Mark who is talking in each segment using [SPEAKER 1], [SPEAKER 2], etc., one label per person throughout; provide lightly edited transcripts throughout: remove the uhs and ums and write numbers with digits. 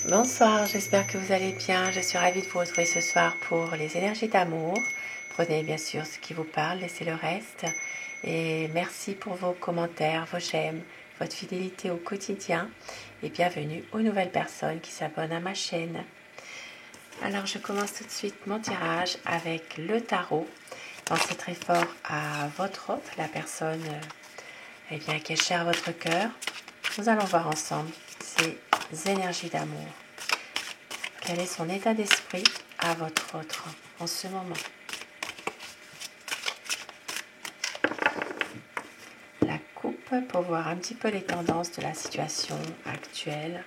[SPEAKER 1] Bonsoir, j'espère que vous allez bien. Je suis ravie de vous retrouver ce soir pour les énergies d'amour. Prenez bien sûr ce qui vous parle, laissez le reste. Et merci pour vos commentaires, vos j'aime, votre fidélité au quotidien. Et bienvenue aux nouvelles personnes qui s'abonnent à ma chaîne. Alors je commence tout de suite mon tirage avec le tarot. Pensez très fort à votre hôte, la personne qui est chère à votre cœur. Nous allons voir ensemble ces énergies d'amour. Quel est son état d'esprit à votre autre en ce moment? La coupe pour voir un petit peu les tendances de la situation actuelle.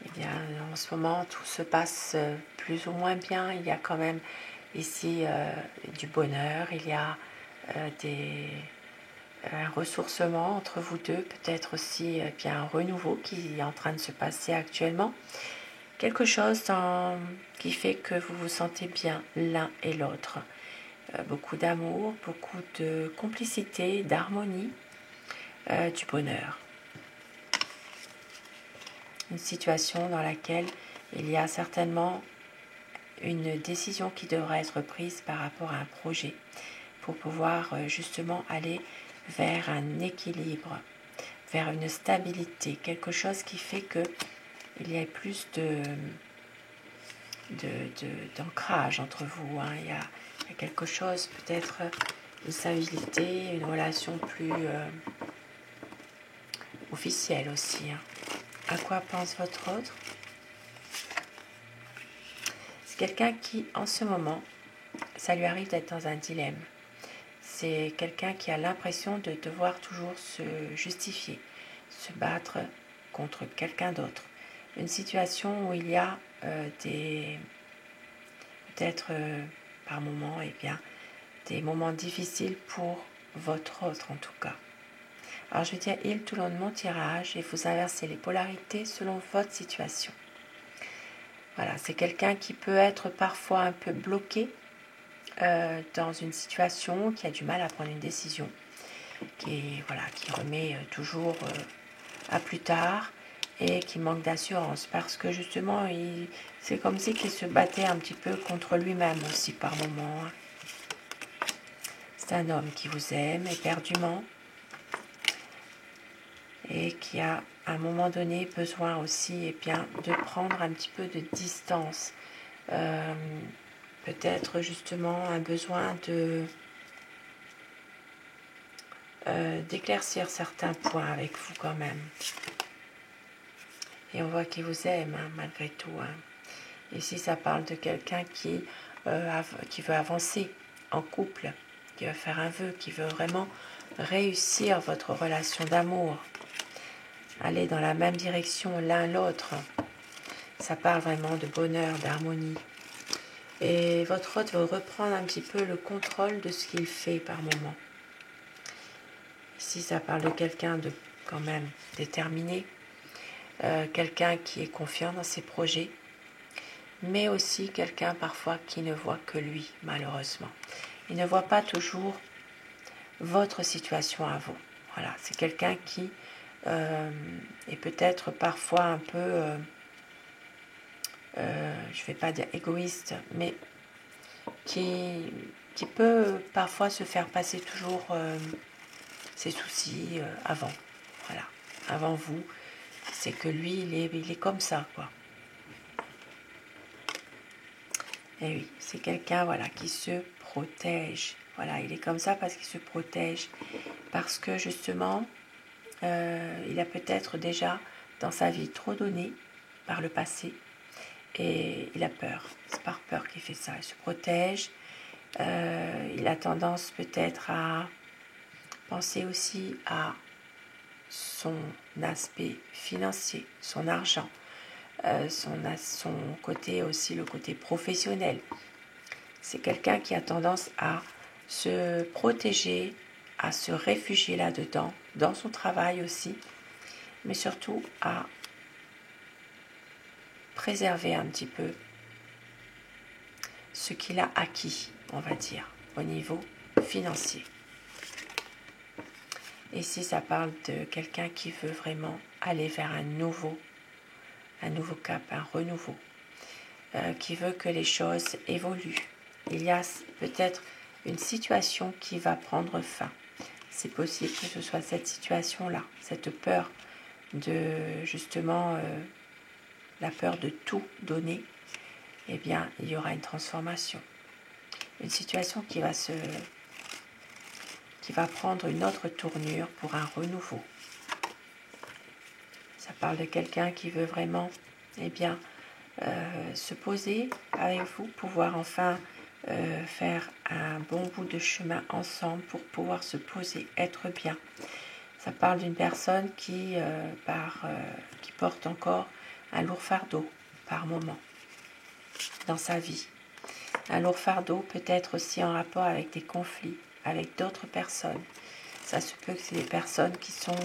[SPEAKER 1] Eh bien, en ce moment, tout se passe plus ou moins bien. Il y a quand même ici du bonheur, il y a un ressourcement entre vous deux, peut-être aussi bien un renouveau qui est en train de se passer actuellement. Quelque chose qui fait que vous vous sentez bien l'un et l'autre. Beaucoup d'amour, beaucoup de complicité, d'harmonie, du bonheur. Une situation dans laquelle il y a certainement une décision qui devra être prise par rapport à un projet pour pouvoir justement aller vers un équilibre, vers une stabilité, quelque chose qui fait qu'il y ait plus d'ancrage entre vous. Il y a quelque chose, peut-être une stabilité, une relation plus officielle aussi. À quoi pense votre autre? C'est quelqu'un qui, en ce moment, ça lui arrive d'être dans un dilemme. C'est quelqu'un qui a l'impression de devoir toujours se justifier, se battre contre quelqu'un d'autre. Une situation où il y a peut-être par moments, des moments difficiles pour votre autre en tout cas. Alors je vais dire il tout le long de mon tirage et vous inversez les polarités selon votre situation. Voilà, c'est quelqu'un qui peut être parfois un peu bloqué dans une situation, qui a du mal à prendre une décision, qui remet toujours à plus tard et qui manque d'assurance parce que justement c'est comme si qu'il se battait un petit peu contre lui-même aussi par moments. C'est un homme qui vous aime éperdument et qui a à un moment donné besoin aussi de prendre un petit peu de distance. Peut-être justement un besoin d'éclaircir certains points avec vous quand même. Et on voit qu'il vous aime malgré tout. Ici, ça parle de quelqu'un qui veut avancer en couple, qui veut faire un vœu, qui veut vraiment réussir votre relation d'amour, aller dans la même direction l'un l'autre. Ça parle vraiment de bonheur, d'harmonie. Et votre hôte veut reprendre un petit peu le contrôle de ce qu'il fait par moment. Ici, ça parle de quelqu'un de quand même déterminé, quelqu'un qui est confiant dans ses projets, mais aussi quelqu'un parfois qui ne voit que lui, malheureusement. Il ne voit pas toujours votre situation à vous. Voilà, c'est quelqu'un qui est peut-être parfois un peu, je ne vais pas dire égoïste, mais qui peut parfois se faire passer toujours ses soucis avant. Voilà, avant vous. C'est que lui, il est comme ça, quoi. Et oui, c'est quelqu'un qui se protège. Voilà, il est comme ça parce qu'il se protège. Parce que justement, il a peut-être déjà dans sa vie trop donné par le passé. Et il a peur. C'est par peur qu'il fait ça. Il se protège. Il a tendance peut-être à penser aussi à son aspect financier, son argent. Son côté aussi, le côté professionnel. C'est quelqu'un qui a tendance à se protéger, à se réfugier là-dedans, dans son travail aussi, mais surtout à préserver un petit peu ce qu'il a acquis, on va dire, au niveau financier. Ici, ça parle de quelqu'un qui veut vraiment aller vers un nouveau cap, un renouveau, qui veut que les choses évoluent. Il y a peut-être une situation qui va prendre fin. C'est possible que ce soit cette situation-là, cette peur de justement la peur de tout donner. Eh bien, il y aura une transformation. Une situation qui va prendre une autre tournure pour un renouveau. Ça parle de quelqu'un qui veut vraiment se poser avec vous, pouvoir enfin faire un bon bout de chemin ensemble pour pouvoir se poser, être bien. Ça parle d'une personne qui porte encore un lourd fardeau par moment dans sa vie. Un lourd fardeau peut-être aussi en rapport avec des conflits, avec d'autres personnes. Ça se peut que c'est des personnes qui sont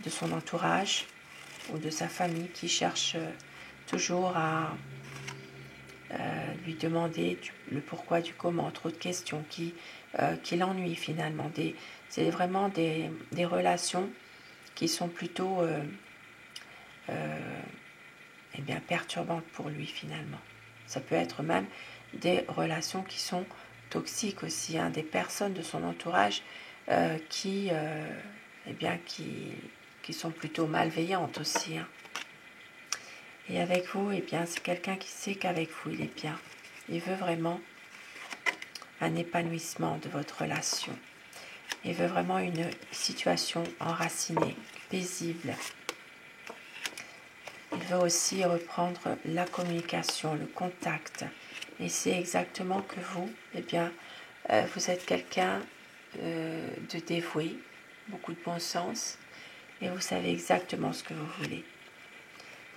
[SPEAKER 1] de son entourage ou de sa famille qui cherchent toujours à lui demander le pourquoi du comment, trop de questions, qui l'ennuient finalement. C'est vraiment des relations qui sont plutôt perturbantes pour lui finalement. Ça peut être même des relations qui sont toxiques aussi, des personnes de son entourage qui sont plutôt malveillantes aussi. Et avec vous, c'est quelqu'un qui sait qu'avec vous, il est bien. Il veut vraiment un épanouissement de votre relation. Il veut vraiment une situation enracinée, paisible. Il veut aussi reprendre la communication, le contact. Et c'est exactement que vous, vous êtes quelqu'un de dévoué, beaucoup de bon sens, et vous savez exactement ce que vous voulez.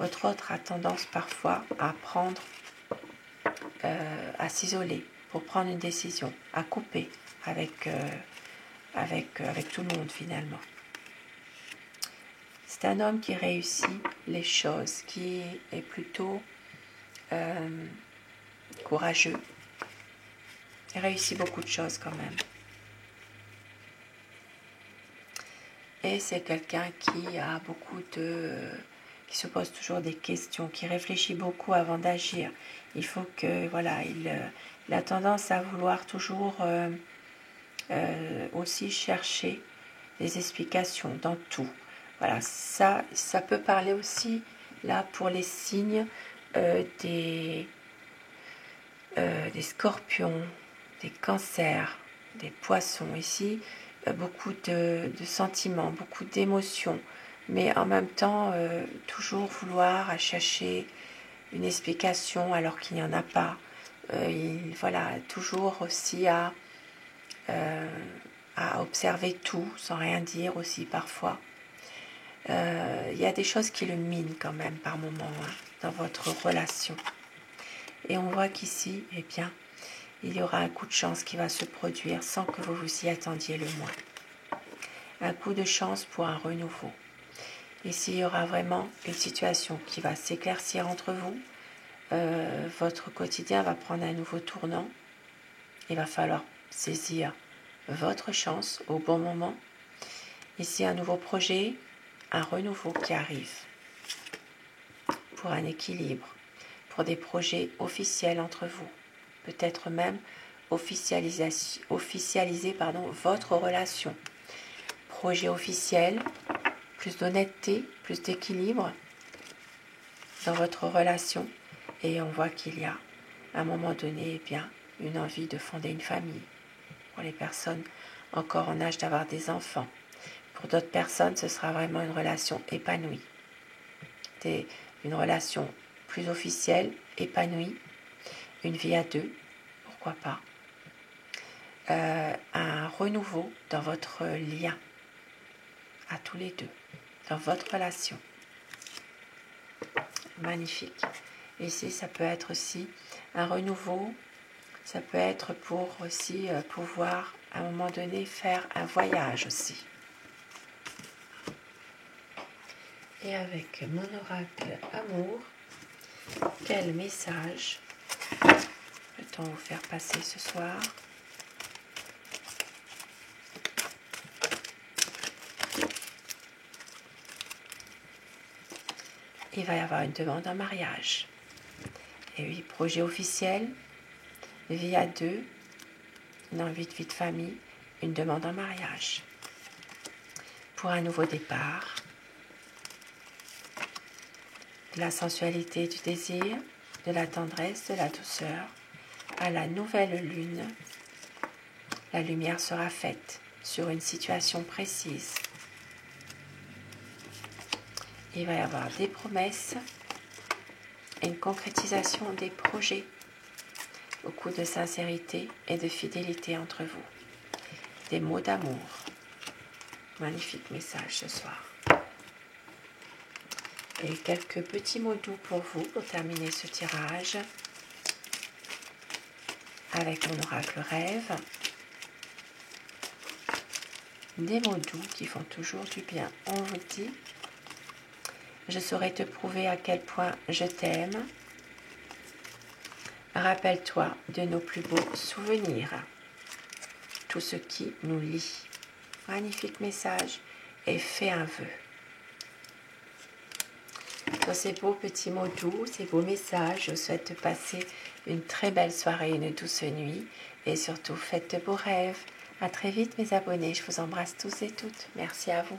[SPEAKER 1] Votre autre a tendance parfois à à s'isoler pour prendre une décision, à couper avec tout le monde finalement. C'est un homme qui réussit les choses, qui est plutôt courageux. Il réussit beaucoup de choses quand même. Et c'est quelqu'un qui se pose toujours des questions, qui réfléchit beaucoup avant d'agir. Il faut que, il a tendance à vouloir toujours aussi chercher des explications dans tout. Voilà, ça peut parler aussi, là, pour les signes des scorpions, des cancers, des poissons. Ici, beaucoup de sentiments, beaucoup d'émotions, mais en même temps, toujours vouloir chercher une explication alors qu'il n'y en a pas. Toujours aussi à observer tout sans rien dire aussi parfois. Il y a des choses qui le minent quand même par moments dans votre relation. Et on voit qu'ici, il y aura un coup de chance qui va se produire sans que vous vous y attendiez le moins. Un coup de chance pour un renouveau. Ici, il y aura vraiment une situation qui va s'éclaircir entre vous. Votre quotidien va prendre un nouveau tournant. Il va falloir saisir votre chance au bon moment. Ici, un nouveau projet, un renouveau qui arrive pour un équilibre, pour des projets officiels entre vous. Peut-être même officialiser votre relation. Projet officiel, plus d'honnêteté, plus d'équilibre dans votre relation. Et on voit qu'il y a, à un moment donné, une envie de fonder une famille. Pour les personnes encore en âge d'avoir des enfants. Pour d'autres personnes, ce sera vraiment une relation épanouie. Une relation plus officielle, épanouie. Une vie à deux, pourquoi pas. Un renouveau dans votre lien, à tous les deux, dans votre relation. Magnifique. Ici, ça peut être aussi un renouveau, ça peut être pour aussi pouvoir, à un moment donné, faire un voyage aussi. Et avec mon oracle amour, quel message peut-on vous faire passer ce soir ? il va y avoir une demande en mariage. Et oui, projet officiel, vie à deux, une envie de vie de famille, une demande en mariage. Pour un nouveau départ, de la sensualité, du désir, de la tendresse, de la douceur, à la nouvelle lune, la lumière sera faite sur une situation précise. Il va y avoir des promesses et une concrétisation des projets, beaucoup de sincérité et de fidélité entre vous, des mots d'amour. Magnifique message ce soir. Et quelques petits mots doux pour vous pour terminer ce tirage avec mon oracle rêve. Des mots doux qui font toujours du bien. On vous dit: je saurais te prouver à quel point je t'aime. Rappelle-toi de nos plus beaux souvenirs, tout ce qui nous lie. Magnifique message et fais un vœu. Sur ces beaux petits mots doux, ces beaux messages, je vous souhaite de passer une très belle soirée, une douce nuit et surtout faites de beaux rêves. À très vite mes abonnés, je vous embrasse tous et toutes. Merci à vous.